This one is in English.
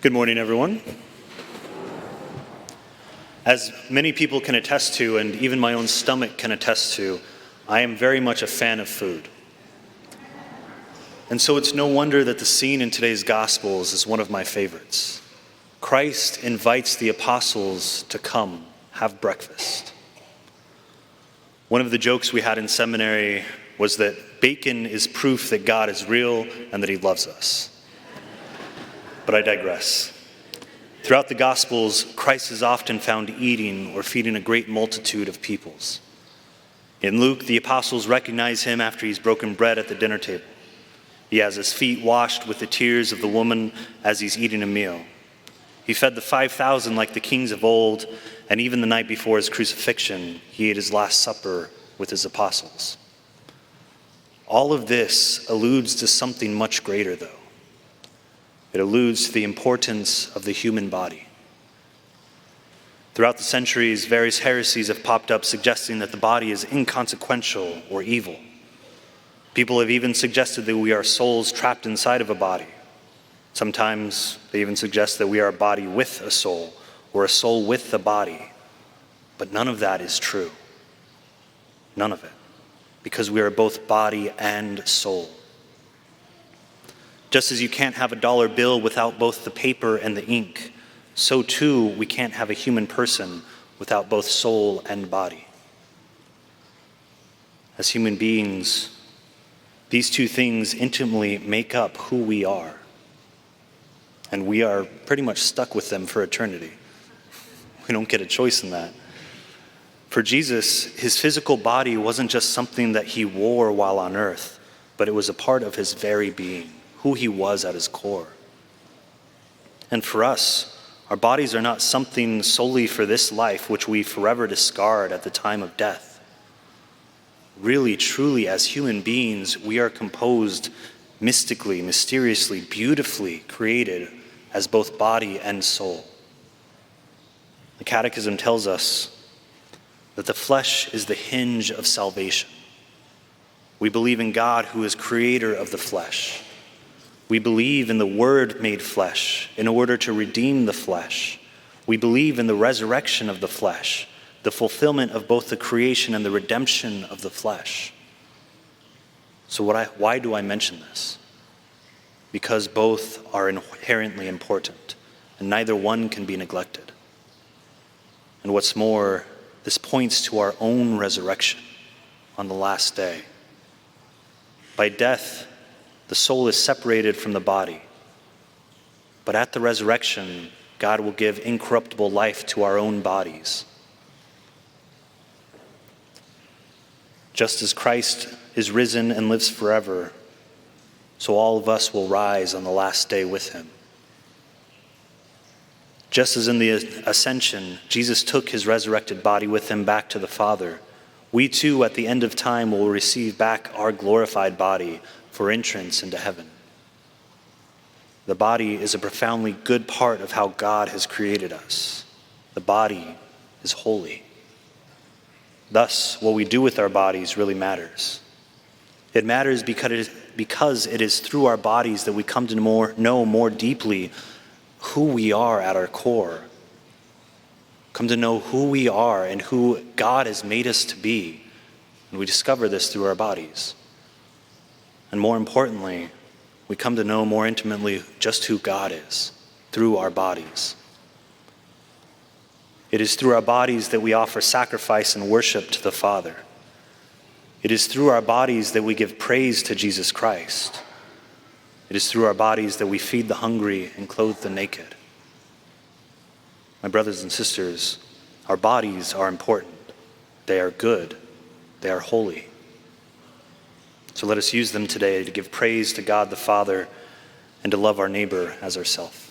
Good morning, everyone. As many people can attest to, and even my own stomach can attest to, I am very much a fan of food. And so it's no wonder that the scene in today's Gospels is one of my favorites. Christ invites the apostles to come have breakfast. One of the jokes we had in seminary was that bacon is proof that God is real and that he loves us. But I digress. Throughout the Gospels, Christ is often found eating or feeding a great multitude of peoples. In Luke, the apostles recognize him after he's broken bread at the dinner table. He has his feet washed with the tears of the woman as he's eating a meal. He fed the 5,000 like the kings of old, and even the night before his crucifixion, he ate his last supper with his apostles. All of this alludes to something much greater, though. It alludes to the importance of the human body. Throughout the centuries, various heresies have popped up suggesting that the body is inconsequential or evil. People have even suggested that we are souls trapped inside of a body. Sometimes they even suggest that we are a body with a soul, or a soul with a body. But none of that is true. None of it. Because we are both body and soul. Just as you can't have a dollar bill without both the paper and the ink, so too we can't have a human person without both soul and body. As human beings, these two things intimately make up who we are. And we are pretty much stuck with them for eternity. We don't get a choice in that. For Jesus, his physical body wasn't just something that he wore while on earth, but it was a part of his very being, who he was at his core. And for us, our bodies are not something solely for this life which we forever discard at the time of death. Really, truly, as human beings, we are composed mystically, mysteriously, beautifully created as both body and soul. The Catechism tells us that the flesh is the hinge of salvation. We believe in God who is creator of the flesh. We believe in the Word made flesh in order to redeem the flesh. We believe in the resurrection of the flesh, the fulfillment of both the creation and the redemption of the flesh. So why do I mention this? Because both are inherently important, and neither one can be neglected. And what's more, this points to our own resurrection on the last day. By death, the soul is separated from the body. But at the resurrection, God will give incorruptible life to our own bodies. Just as Christ is risen and lives forever, so all of us will rise on the last day with him. Just as in the ascension, Jesus took his resurrected body with him back to the Father, we too at the end of time will receive back our glorified body for entrance into heaven. The body is a profoundly good part of how God has created us. The body is holy. Thus, what we do with our bodies really matters. It matters because it is through our bodies that we come to know more deeply who we are at our core. Come to know who we are and who God has made us to be. And we discover this through our bodies. And more importantly, we come to know more intimately just who God is through our bodies. It is through our bodies that we offer sacrifice and worship to the Father. It is through our bodies that we give praise to Jesus Christ. It is through our bodies that we feed the hungry and clothe the naked. My brothers and sisters, our bodies are important. They are good. They are holy. So let us use them today to give praise to God the Father and to love our neighbor as ourselves.